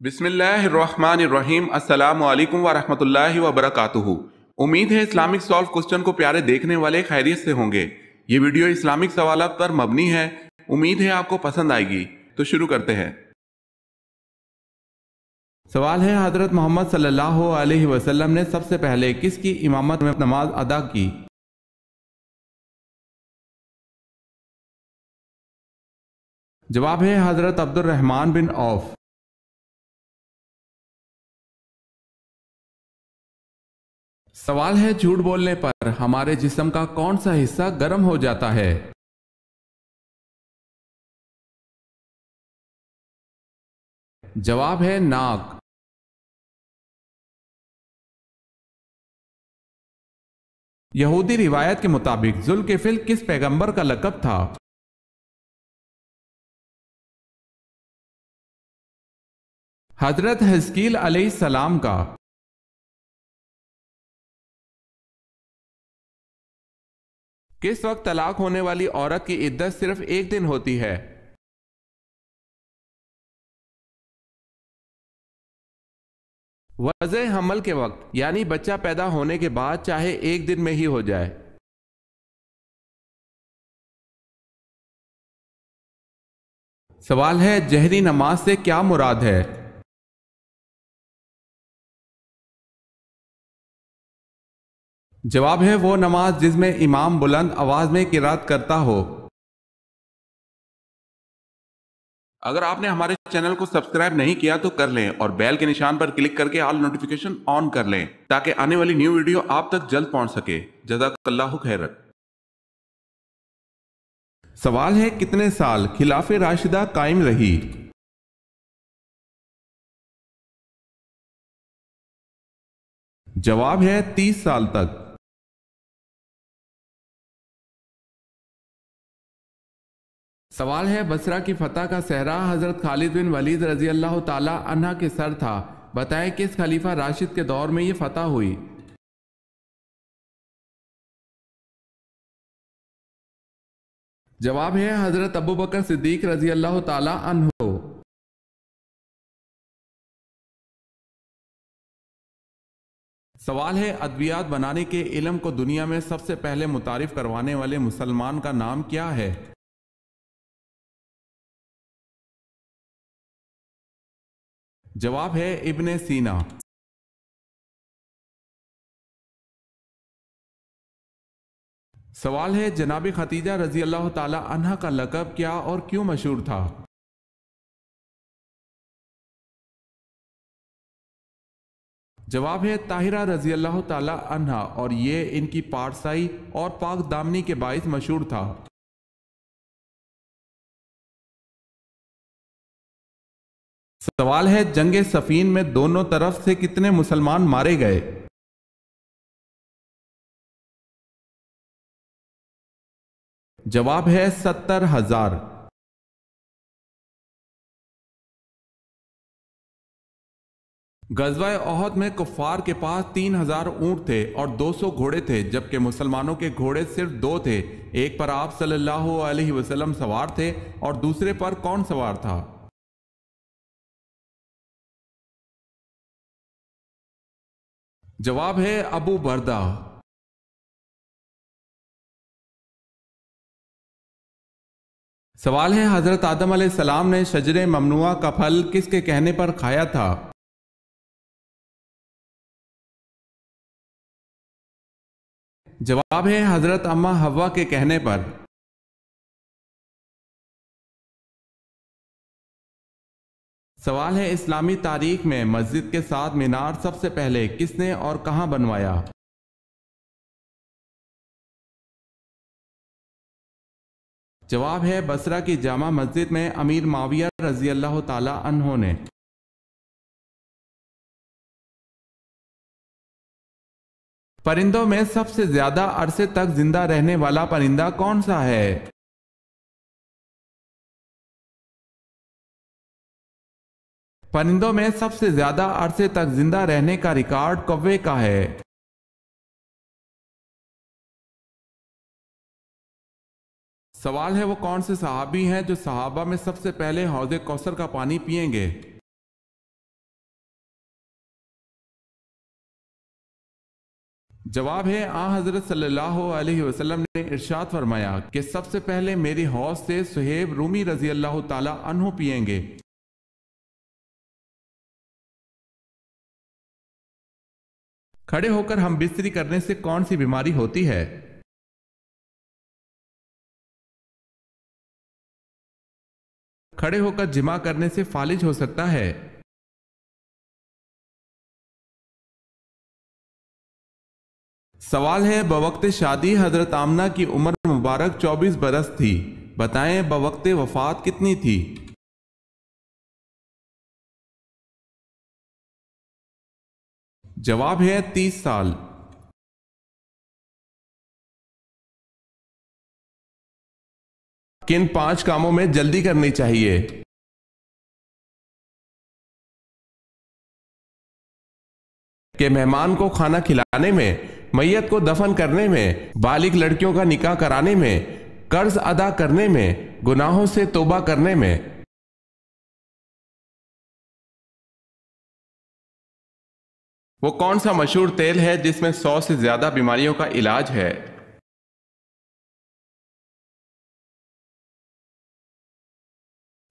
بسم اللہ الرحمن الرحیم۔ السلام علیکم ورحمۃ اللہ وبرکاتہ۔ امید ہے اسلامک سالو کوسچن کو پیارے دیکھنے والے خیریت سے ہوں گے۔ یہ ویڈیو اسلامک سوالات پر مبنی ہے۔ امید ہے آپ کو پسند آئے گی۔ تو شروع کرتے ہیں۔ سوال ہے، حضرت محمد صلی اللہ علیہ وسلم نے سب سے پہلے کس کی امامت میں نماز ادا کی؟ جواب ہے حضرت عبد الرحمن بن عوف۔ سوال ہے، جھوٹ بولنے پر ہمارے جسم کا کون سا حصہ گرم ہو جاتا ہے؟ جواب ہے ناک۔ یہودی روایت کے مطابق ذوالکفل کس پیغمبر کا لقب تھا؟ حضرت حزقیل علیہ السلام کا۔ کس وقت طلاق ہونے والی عورت کی عدت صرف ایک دن ہوتی ہے؟ وضع حمل کے وقت، یعنی بچہ پیدا ہونے کے بعد، چاہے ایک دن میں ہی ہو جائے۔ سوال ہے، جہری نماز سے کیا مراد ہے؟ جواب ہے وہ نماز جس میں امام بلند آواز میں قرات کرتا ہو۔ اگر آپ نے ہمارے چینل کو سبسکرائب نہیں کیا تو کر لیں اور بیل کے نشان پر کلک کر کے آل نوٹیفیکیشن آن کر لیں تاکہ آنے والی نیو ویڈیو آپ تک جلد پہنچ سکے۔ جزاک اللہ خیرت۔ سوال ہے، کتنے سال خلافت راشدہ قائم رہی؟ جواب ہے 30 سال تک۔ سوال ہے، بصرہ کی فتح کا صحرا حضرت خالد بن ولید رضی اللہ تعالی عنہ کے سر تھا، بتائیں کس خلیفہ راشد کے دور میں یہ فتح ہوئی؟ جواب ہے حضرت ابوبکر صدیق رضی اللہ تعالی عنہ۔ سوال ہے، ادویات بنانے کے علم کو دنیا میں سب سے پہلے متعارف کروانے والے مسلمان کا نام کیا ہے؟ جواب ہے ابن سینا۔ سوال ہے، جناب ختیجہ رضی اللہ تعالی عنہ کا لقب کیا اور کیوں مشہور تھا؟ جواب ہے طاہرہ رضی اللہ تعالی عنہ، اور یہ ان کی پارسائی اور پاک دامنی کے باعث مشہور تھا۔ سوال ہے، جنگ صفین میں دونوں طرف سے کتنے مسلمان مارے گئے؟ جواب ہے 70,000۔ غزوہ احد میں کفار کے پاس 3,000 اونٹ تھے اور 200 گھوڑے تھے، جبکہ مسلمانوں کے گھوڑے صرف 2 تھے۔ ایک پر آپ صلی اللہ علیہ وسلم سوار تھے اور دوسرے پر کون سوار تھا؟ جواب ہے ابو بردہ۔ سوال ہے، حضرت آدم علیہ السلام نے شجر ممنوعہ کا پھل کس کے کہنے پر کھایا تھا؟ جواب ہے حضرت اماں حوا کے کہنے پر۔ سوال ہے، اسلامی تاریخ میں مسجد کے ساتھ مینار سب سے پہلے کس نے اور کہاں بنوایا؟ جواب ہے بصرہ کی جامع مسجد میں امیر معاویہ رضی اللہ تعالی عنہ نے۔ پرندوں میں سب سے زیادہ عرصے تک زندہ رہنے والا پرندہ کون سا ہے؟ پرندوں میں سب سے زیادہ عرصے تک زندہ رہنے کا ریکارڈ کوے کا ہے۔ سوال ہے، وہ کون سے صحابی ہیں جو صحابہ میں سب سے پہلے حوض کوثر کا پانی پئیں گے؟ جواب ہے آن حضرت صلی اللہ علیہ وسلم نے ارشاد فرمایا کہ سب سے پہلے میری حوض سے صہیب رومی رضی اللہ تعالی عنہ پئیں گے۔ کھڑے ہو کر ہم بستری کرنے سے کون سی بیماری ہوتی ہے؟ کھڑے ہو کر جماع کرنے سے فالج ہو سکتا ہے۔ سوال ہے بوقت شادی حضرت آمنہ کی عمر مبارک 24 برس تھی، بتائیں بوقت وفات کتنی تھی؟ جواب ہے 30 سال۔ کن 5 کاموں میں جلدی کرنی چاہیے؟ کہ مہمان کو کھانا کھلانے میں، میت کو دفن کرنے میں، بالغ لڑکیوں کا نکاح کرانے میں، قرض ادا کرنے میں، گناہوں سے توبہ کرنے میں۔ وہ کون سا مشہور تیل ہے جس میں 100 سے زیادہ بیماریوں کا علاج ہے؟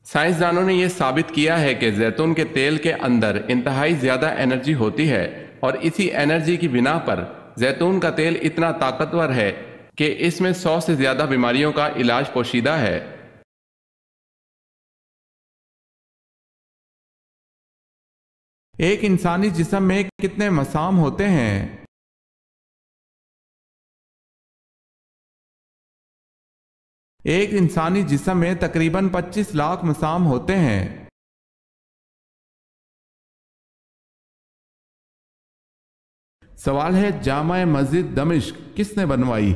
سائنسدانوں نے یہ ثابت کیا ہے کہ زیتون کے تیل کے اندر انتہائی زیادہ انرجی ہوتی ہے، اور اسی انرجی کی بنا پر زیتون کا تیل اتنا طاقتور ہے کہ اس میں 100 سے زیادہ بیماریوں کا علاج پوشیدہ ہے۔ ایک انسانی جسم میں کتنے مسام ہوتے ہیں؟ ایک انسانی جسم میں تقریباً 25 لاکھ مسام ہوتے ہیں۔ سوال ہے جامع مسجد دمشق کس نے بنوائی؟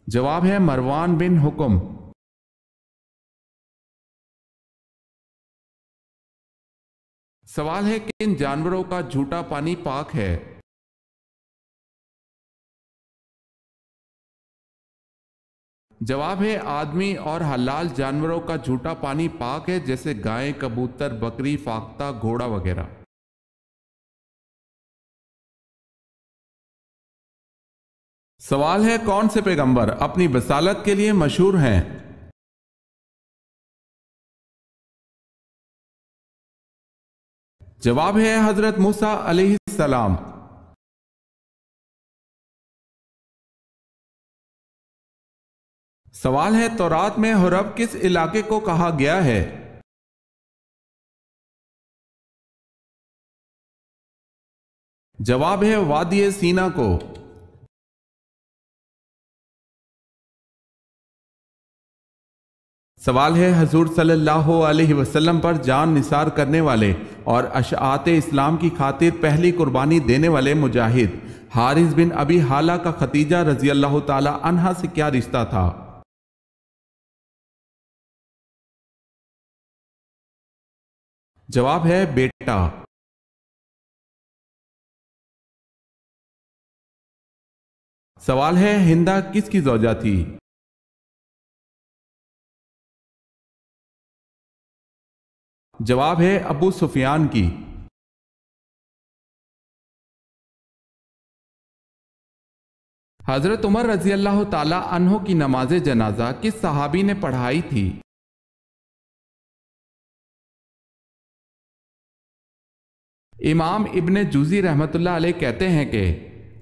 جواب ہے مروان بن حکم۔ سوال ہے کن جانوروں کا جھوٹا پانی پاک ہے؟ جواب ہے آدمی اور حلال جانوروں کا جھوٹا پانی پاک ہے، جیسے گائے، کبوتر، بکری، فاختہ، گھوڑا وغیرہ۔ سوال ہے کون سے پیغمبر اپنی بصالت کے لیے مشہور ہیں؟ جواب ہے حضرت موسیٰ علیہ السلام۔ سوال ہے تورات میں حرب کس علاقے کو کہا گیا ہے؟ جواب ہے وادی سینا کو۔ سوال ہے حضور صلی اللہ علیہ وسلم پر جان نثار کرنے والے اور اشاعت اسلام کی خاطر پہلی قربانی دینے والے مجاہد حارث بن ابی حالہ کا ختیجہ رضی اللہ تعالی عنہا سے کیا رشتہ تھا؟ جواب ہے بیٹا۔ سوال ہے ہندہ کس کی زوجہ تھی؟ جواب ہے ابو سفیان کی۔ حضرت عمر رضی اللہ تعالی عنہ کی نماز جنازہ کس صحابی نے پڑھائی تھی؟ امام ابن جوزی رحمۃ اللہ علیہ کہتے ہیں کہ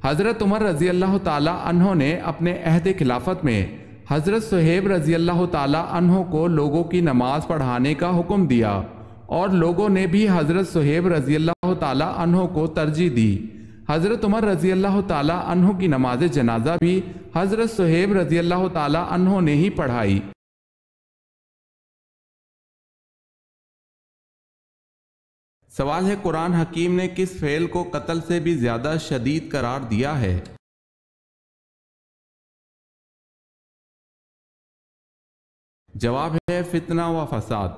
حضرت عمر رضی اللہ تعالی عنہ نے اپنے عہد خلافت میں حضرت صہیب رضی اللہ تعالی عنہ کو لوگوں کی نماز پڑھانے کا حکم دیا، اور لوگوں نے بھی حضرت صہیب رضی اللہ تعالی عنہ کو ترجیح دی۔ حضرت عمر رضی اللہ تعالی عنہ کی نماز جنازہ بھی حضرت صہیب رضی اللہ تعالی عنہ نے ہی پڑھائی۔ سوال ہے قرآن حکیم نے کس فعل کو قتل سے بھی زیادہ شدید قرار دیا ہے؟ جواب ہے فتنہ و فساد۔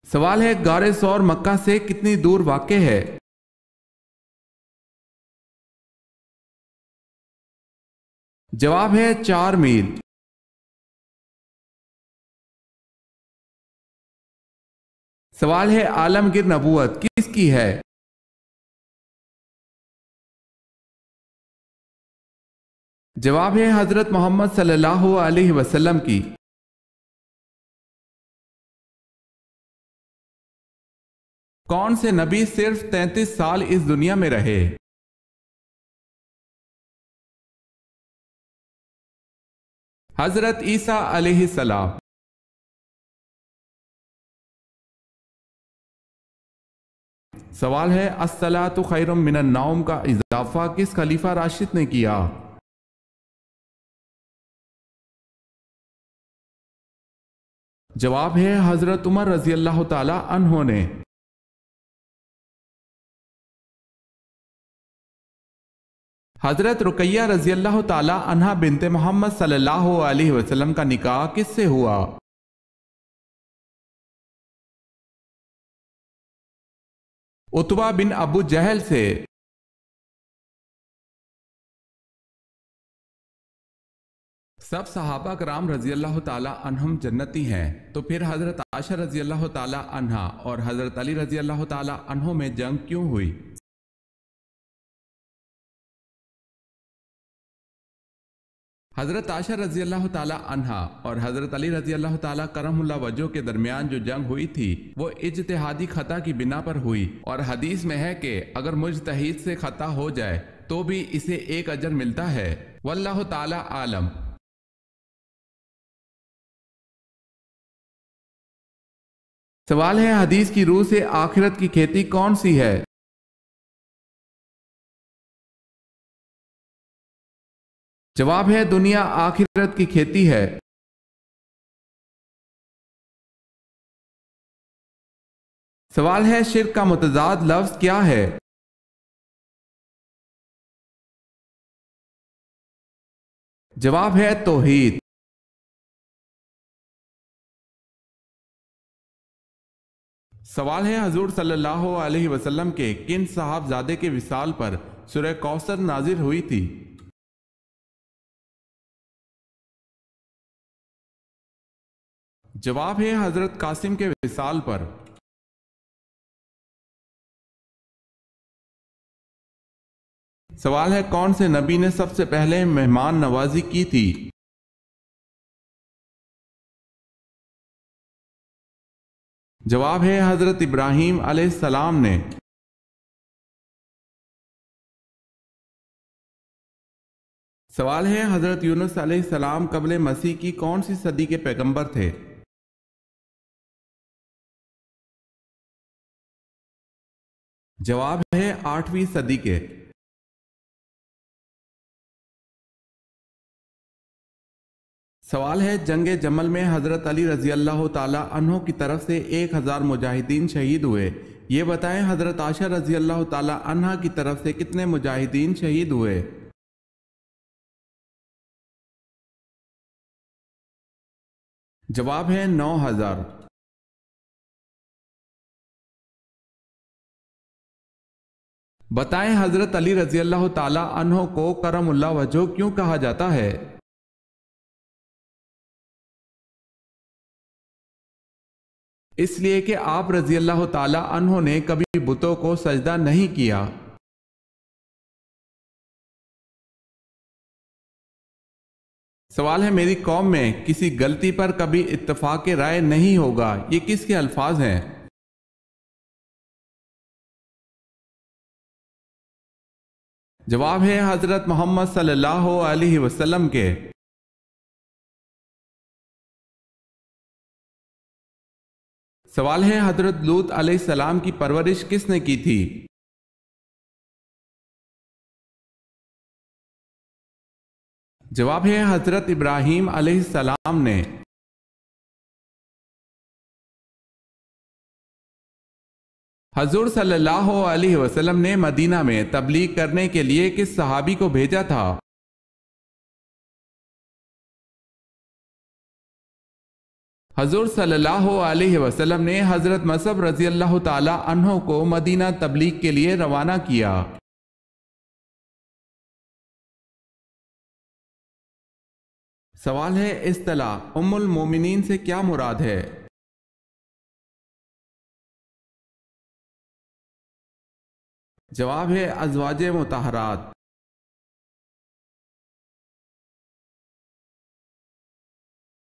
سوال ہے غار ثور مکہ سے کتنی دور واقع ہے؟ جواب ہے 4 میل۔ سوال ہے عالمگیر نبوت کس کی ہے؟ جواب ہے حضرت محمد صلی اللہ علیہ وسلم کی۔ کون سے نبی صرف 33 سال اس دنیا میں رہے؟ حضرت عیسیٰ علیہ السلام۔ سوال ہے الصلاۃ خیر من النوم کا اضافہ کس خلیفہ راشد نے کیا؟ جواب ہے حضرت عمر رضی اللہ تعالی عنہ نے۔ حضرت رقیہ رضی اللہ تعالی عنہ بنت محمد صلی اللہ علیہ وسلم کا نکاح کس سے ہوا؟ عتبہ بن ابو جہل سے۔ سب صحابہ کرام رضی اللہ تعالی عنہم جنتی ہیں، تو پھر حضرت عائشہ رضی اللہ تعالی عنہ اور حضرت علی رضی اللہ تعالی عنہ میں جنگ کیوں ہوئی؟ حضرت عائشہ رضی اللہ تعالی عنہ اور حضرت علی رضی اللہ تعالی کرم اللہ وجہ کے درمیان جو جنگ ہوئی تھی وہ اجتہادی خطا کی بنا پر ہوئی، اور حدیث میں ہے کہ اگر مجتہد سے خطا ہو جائے تو بھی اسے ایک اجر ملتا ہے، واللہ تعالی عالم۔ سوال ہے حدیث کی روح سے آخرت کی کھیتی کون سی ہے؟ جواب ہے دنیا آخرت کی کھیتی ہے۔ سوال ہے شرک کا متضاد لفظ کیا ہے؟ جواب ہے توحید۔ سوال ہے حضور صلی اللہ علیہ وسلم کے کن صاحبزادے کے وصال پر سورہ کوثر نازل ہوئی تھی؟ جواب ہے حضرت قاسم کے وصال پر۔ سوال ہے کون سے نبی نے سب سے پہلے مہمان نوازی کی تھی؟ جواب ہے حضرت ابراہیم علیہ السلام نے۔ سوال ہے حضرت یونس علیہ السلام قبل مسیح کی کون سی صدی کے پیغمبر تھے؟ جواب ہے 8ویں صدی کے۔ سوال ہے جنگ جمل میں حضرت علی رضی اللہ تعالی عنہ کی طرف سے 1000 مجاہدین شہید ہوئے، یہ بتائیں حضرت عائشہ رضی اللہ تعالی عنہ کی طرف سے کتنے مجاہدین شہید ہوئے؟ جواب ہے 9000۔ بتائیں حضرت علی رضی اللہ تعالی عنہ کو کرم اللہ وجہ کیوں کہا جاتا ہے؟ اس لیے کہ آپ رضی اللہ تعالی عنہ نے کبھی بتوں کو سجدہ نہیں کیا۔ سوال ہے میری قوم میں کسی غلطی پر کبھی اتفاق رائے نہیں ہوگا، یہ کس کے الفاظ ہیں؟ جواب ہے حضرت محمد صلی اللہ علیہ وسلم کے۔ سوال ہے حضرت لوط علیہ السلام کی پرورش کس نے کی تھی؟ جواب ہے حضرت ابراہیم علیہ السلام نے۔ حضور صلی اللہ علیہ وسلم نے مدینہ میں تبلیغ کرنے کے لیے کس صحابی کو بھیجا تھا؟ حضور صلی اللہ علیہ وسلم نے حضرت مصعب رضی اللہ تعالی عنہ کو مدینہ تبلیغ کے لیے روانہ کیا۔ سوال ہے اصطلاح ام المومنین سے کیا مراد ہے؟ جواب ہے ازواج مطہرات۔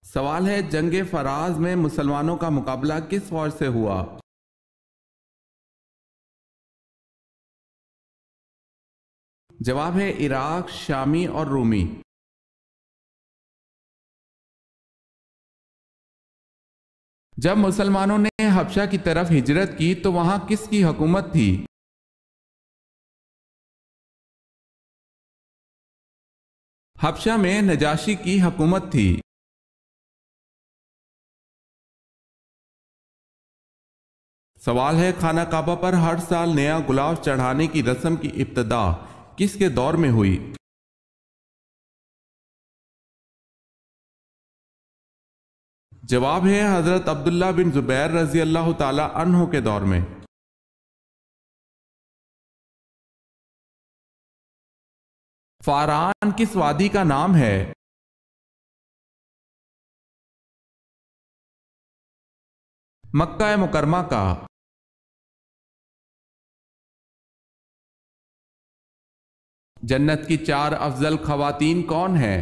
سوال ہے جنگ فراز میں مسلمانوں کا مقابلہ کس فوج سے ہوا؟ جواب ہے عراق، شامی اور رومی۔ جب مسلمانوں نے حبشہ کی طرف ہجرت کی تو وہاں کس کی حکومت تھی؟ حبشہ میں نجاشی کی حکومت تھی۔ سوال ہے خانہ کعبہ پر ہر سال نیا گلاب چڑھانے کی رسم کی ابتدا کس کے دور میں ہوئی؟ جواب ہے حضرت عبداللہ بن زبیر رضی اللہ تعالی عنہ کے دور میں۔ فاران کس وادی کا نام ہے؟ مکہ مکرمہ کا۔ جنت کی 4 افضل خواتین کون ہیں؟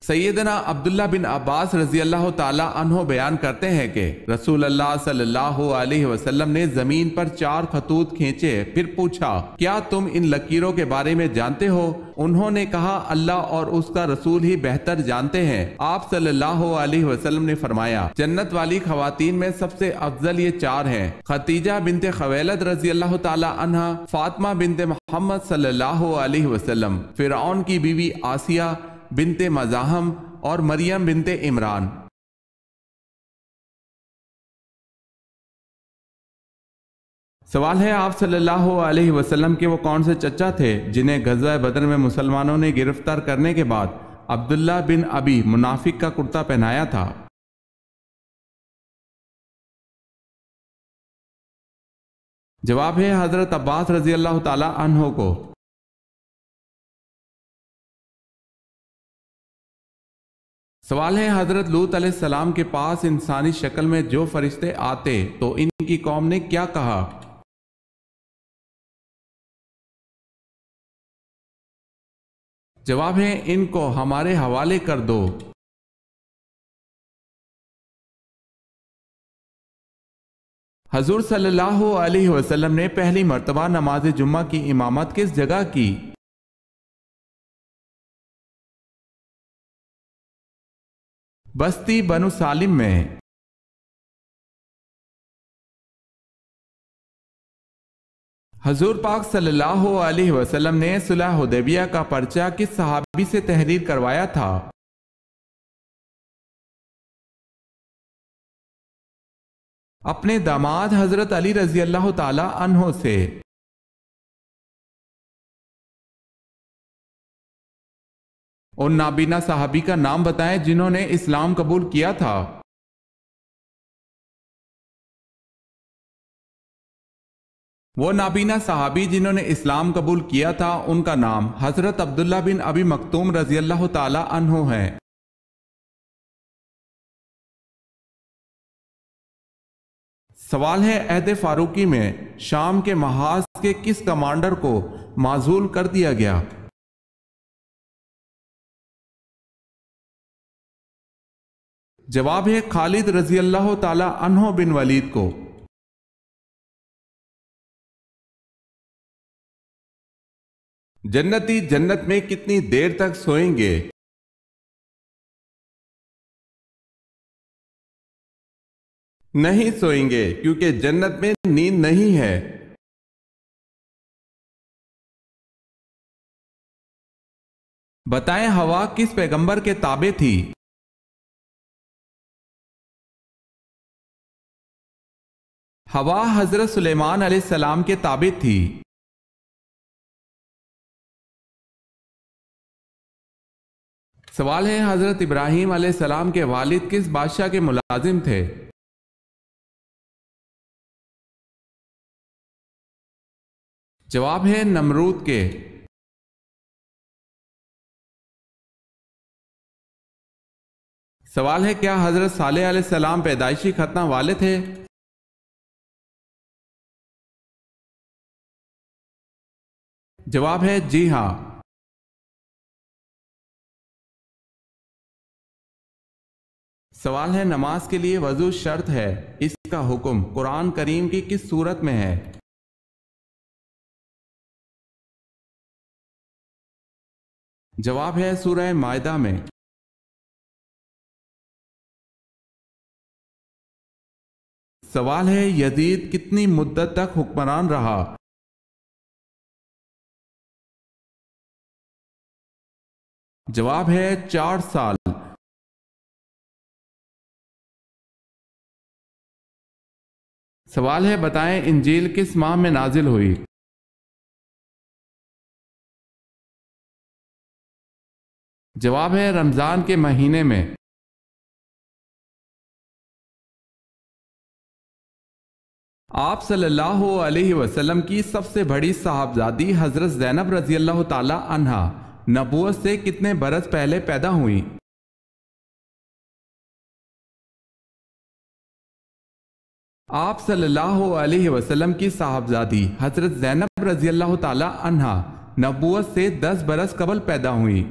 سیدنا عبداللہ بن عباس رضی اللہ تعالی عنہ بیان کرتے ہیں کہ رسول اللہ صلی اللہ علیہ وسلم نے زمین پر 4 خطوط کھینچے، پھر پوچھا کیا تم ان لکیروں کے بارے میں جانتے ہو؟ انہوں نے کہا اللہ اور اس کا رسول ہی بہتر جانتے ہیں۔ آپ صلی اللہ علیہ وسلم نے فرمایا جنت والی خواتین میں سب سے افضل یہ 4 ہیں: خدیجہ بنت خویلد رضی اللہ تعالی عنہ، فاطمہ بنت محمد صلی اللہ علیہ وسلم، فرعون کی بیوی آسیہ بنت مزاحم اور مریم بنت عمران۔ سوال ہے آپ صلی اللہ علیہ وسلم کے وہ کون سے چچا تھے جنہیں غزوہ بدر میں مسلمانوں نے گرفتار کرنے کے بعد عبداللہ بن ابی منافق کا کرتا پہنایا تھا؟ جواب ہے حضرت عباس رضی اللہ تعالی عنہ کو۔ سوال ہے حضرت لوط علیہ السلام کے پاس انسانی شکل میں جو فرشتے آتے تو ان کی قوم نے کیا کہا؟ جواب ہے ان کو ہمارے حوالے کر دو۔ حضور صلی اللہ علیہ وسلم نے پہلی مرتبہ نماز جمعہ کی امامت کس جگہ کی؟ بستی بنو سالم میں۔ حضور پاک صلی اللہ علیہ وسلم نے صلح حدیبیہ کا پرچہ کس صحابی سے تحریر کروایا تھا؟ اپنے داماد حضرت علی رضی اللہ تعالی عنہ سے۔ ان نابینا صحابی کا نام بتائیں جنہوں نے اسلام قبول کیا تھا۔ وہ نابینا صحابی جنہوں نے اسلام قبول کیا تھا ان کا نام حضرت عبداللہ بن ابی مکتوم رضی اللہ تعالی عنہ ہے۔ سوال ہے عہد فاروقی میں شام کے محاذ کے کس کمانڈر کو معزول کر دیا گیا؟ جواب ہے خالد رضی اللہ تعالی عنہ بن ولید کو۔ جنتی جنت میں کتنی دیر تک سوئیں گے؟ نہیں سوئیں گے کیونکہ جنت میں نیند نہیں ہے۔ بتائیں ہوا کس پیغمبر کے تابع تھی؟ ہوا حضرت سلیمان علیہ السلام کے تابع تھی۔ سوال ہے حضرت ابراہیم علیہ السلام کے والد کس بادشاہ کے ملازم تھے؟ جواب ہے نمرود کے۔ سوال ہے کیا حضرت صالح علیہ السلام پیدائشی ختنہ والے تھے؟ جواب ہے جی ہاں۔ سوال ہے نماز کے لیے وضو شرط ہے، اس کا حکم قرآن کریم کی کس سورت میں ہے؟ جواب ہے سورہ مائدہ میں۔ سوال ہے یزید کتنی مدت تک حکمران رہا؟ جواب ہے 4 سال۔ سوال ہے بتائیں انجیل کس ماہ میں نازل ہوئی؟ جواب ہے رمضان کے مہینے میں۔ آپ صلی اللہ علیہ وسلم کی سب سے بڑی صاحبزادی حضرت زینب رضی اللہ تعالی عنہا نبوت سے کتنے برس پہلے پیدا ہوئی؟ آپ صلی اللہ علیہ وسلم کی صاحبزادی حضرت زینب رضی اللہ تعالی عنہا نبوت سے 10 برس قبل پیدا ہوئی۔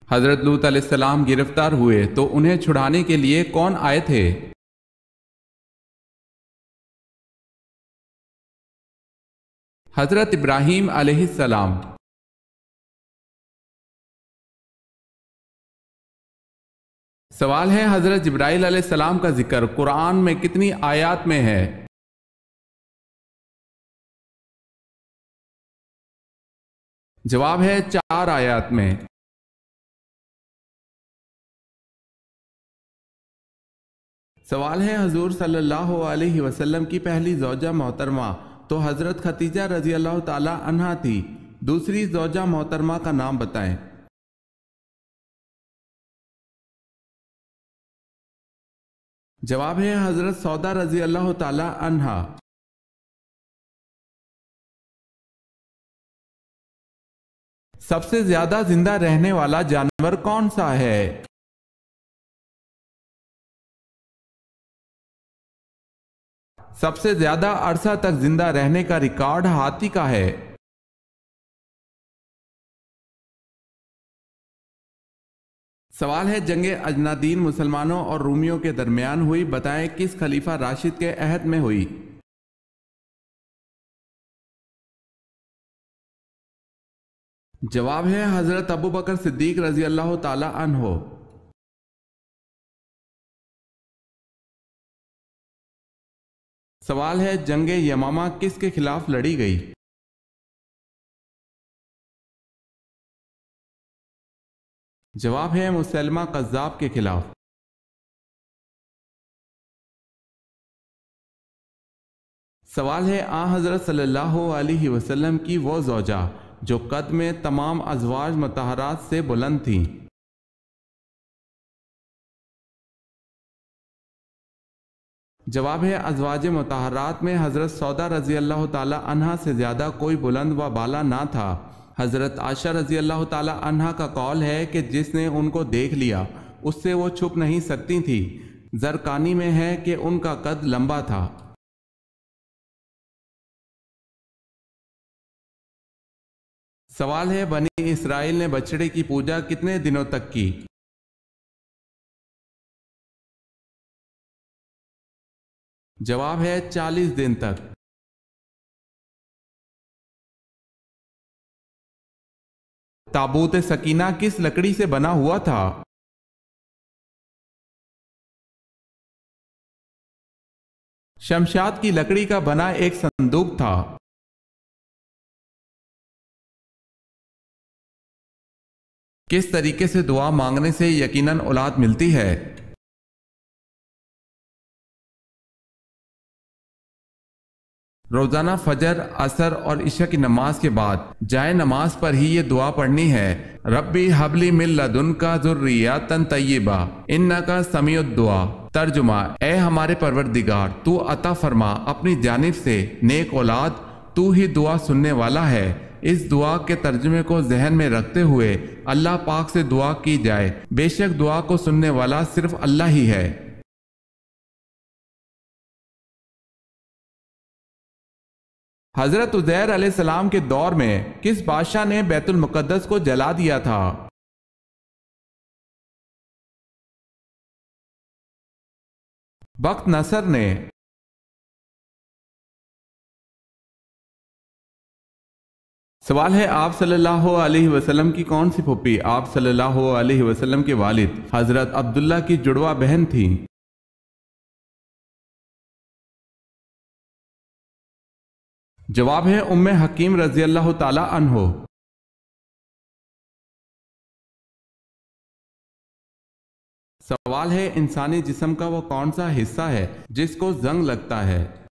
حضرت لوط علیہ السلام گرفتار ہوئے تو انہیں چھڑانے کے لیے کون آئے تھے؟ حضرت ابراہیم علیہ السلام۔ سوال ہے حضرت جبرائیل علیہ السلام کا ذکر قرآن میں کتنی آیات میں ہے؟ جواب ہے 4 آیات میں۔ سوال ہے حضور صلی اللہ علیہ وسلم کی پہلی زوجہ محترمہ تو حضرت ختیجہ رضی اللہ تعالی عنہا تھی، دوسری زوجہ محترمہ کا نام بتائیں۔ جواب ہے حضرت سودا رضی اللہ تعالی عنہا۔ سب سے زیادہ زندہ رہنے والا جانور کون سا ہے؟ سب سے زیادہ عرصہ تک زندہ رہنے کا ریکارڈ ہاتھی کا ہے۔ سوال ہے جنگ اجنادین مسلمانوں اور رومیوں کے درمیان ہوئی، بتائیں کس خلیفہ راشد کے عہد میں ہوئی؟ جواب ہے حضرت ابوبکر صدیق رضی اللہ تعالی عنہ۔ سوال ہے جنگ یمامہ کس کے خلاف لڑی گئی؟ جواب ہے مسلمہ قذاب کے خلاف۔ سوال ہے آن حضرت صلی اللہ علیہ وسلم کی وہ زوجہ جو قد میں تمام ازواج مطہرات سے بلند تھیں۔ جواب ہے ازواج مطہرات میں حضرت سودا رضی اللہ تعالی عنہا سے زیادہ کوئی بلند و بالا نہ تھا۔ حضرت عائشہ رضی اللہ تعالی عنہا کا قول ہے کہ جس نے ان کو دیکھ لیا اس سے وہ چھپ نہیں سکتی تھی۔ زرقانی میں ہے کہ ان کا قد لمبا تھا۔ سوال ہے بنی اسرائیل نے بچڑے کی پوجا کتنے دنوں تک کی؟ جواب ہے 40 دن تک۔ تابوت سکینہ کس لکڑی سے بنا ہوا تھا؟ شمشاد کی لکڑی کا بنا ایک صندوق تھا۔ کس طریقے سے دعا مانگنے سے یقیناً اولاد ملتی ہے؟ روزانہ فجر، عصر اور عشاء کی نماز کے بعد جائے نماز پر ہی یہ دعا پڑھنی ہے۔ ربی حبلی من لدنکا ذریۃ طیبہ انکا سمیع الدعا۔ ترجمہ: اے ہمارے پروردگار، تو عطا فرما اپنی جانب سے نیک اولاد، تو ہی دعا سننے والا ہے۔ اس دعا کے ترجمے کو ذہن میں رکھتے ہوئے اللہ پاک سے دعا کی جائے، بے شک دعا کو سننے والا صرف اللہ ہی ہے۔ حضرت عزیر علیہ السلام کے دور میں کس بادشاہ نے بیت المقدس کو جلا دیا تھا؟ بخت نصر نے۔ سوال ہے، آپ صلی اللہ علیہ وسلم کی کون سی پھوپھی آپ صلی اللہ علیہ وسلم کے والد حضرت عبداللہ کی جڑواں بہن تھی؟ جواب ہے ام حکیم رضی اللہ تعالی عنہ۔ سوال ہے، انسانی جسم کا وہ کون سا حصہ ہے جس کو زنگ لگتا ہے؟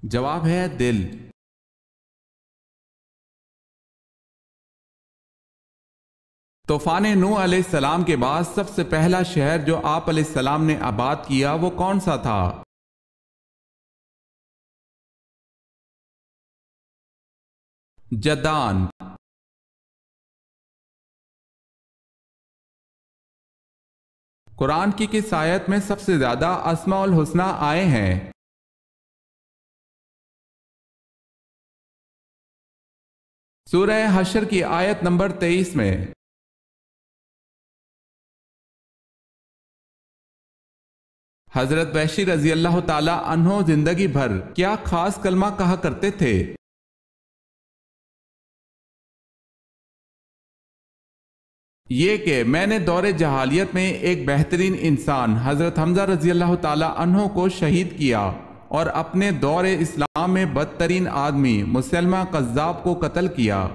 جواب ہے دل۔ طوفان نوح علیہ السلام کے بعد سب سے پہلا شہر جو آپ علیہ السلام نے آباد کیا وہ کون سا تھا؟ جدان۔ قرآن کی کس آیت میں سب سے زیادہ اسماء الحسنی آئے ہیں؟ سورہ حشر کی آیت نمبر 23 میں۔ حضرت وحشی رضی اللہ تعالی عنہ زندگی بھر کیا خاص کلمہ کہا کرتے تھے؟ یہ کہ میں نے دور جہالیت میں ایک بہترین انسان حضرت حمزہ رضی اللہ تعالی عنہ کو شہید کیا اور اپنے دور اسلام میں بدترین آدمی مسلمہ کذاب کو قتل کیا۔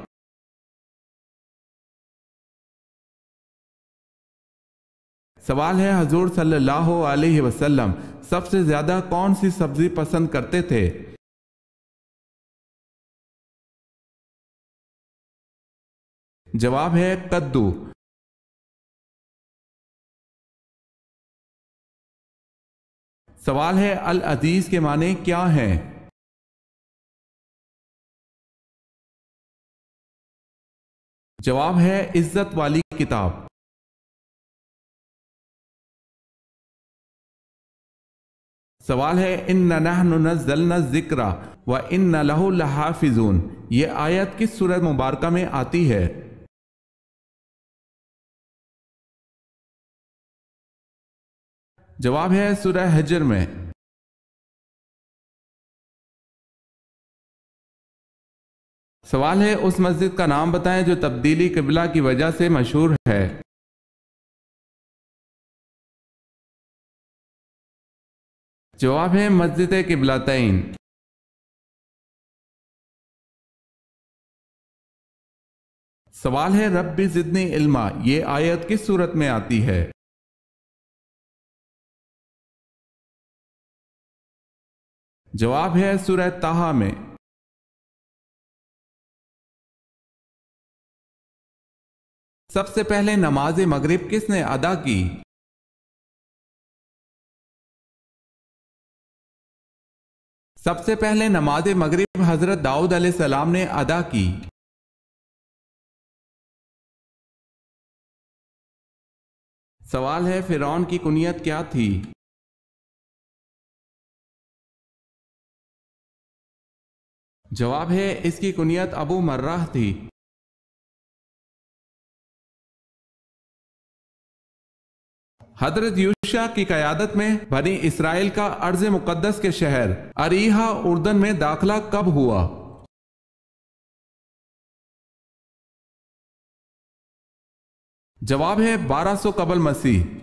سوال ہے، حضور صلی اللہ علیہ وسلم سب سے زیادہ کون سی سبزی پسند کرتے تھے؟ جواب ہے کدو۔ سوال ہے، العزیز کے معنی کیا ہیں؟ جواب ہے عزت والی کتاب۔ سوال ہے، اِنَّا نَحْنُ نَزَّلْنَا الذِّكْرَ وَإِنَّا لَهُ لَحَافِظُونَ یہ آیت کس سورۃ مبارکہ میں آتی ہے؟ جواب ہے سورہ حجر میں۔ سوال ہے، اس مسجد کا نام بتائیں جو تبدیلی قبلہ کی وجہ سے مشہور ہے۔ جواب ہے مسجد قبلتین۔ سوال ہے، رب زدنی علما یہ آیت کس صورت میں آتی ہے؟ جواب ہے سورہ طٰہٰ میں۔ سب سے پہلے نماز مغرب کس نے ادا کی؟ سب سے پہلے نماز مغرب حضرت داؤد علیہ السلام نے ادا کی۔ سوال ہے، فرعون کی کنیت کیا تھی؟ جواب ہے اس کی کنیت ابو مرہ تھی۔ حضرت یوشع کی قیادت میں بنی اسرائیل کا ارض مقدس کے شہر اریحا اردن میں داخلہ کب ہوا؟ جواب ہے 1200 قبل مسیح۔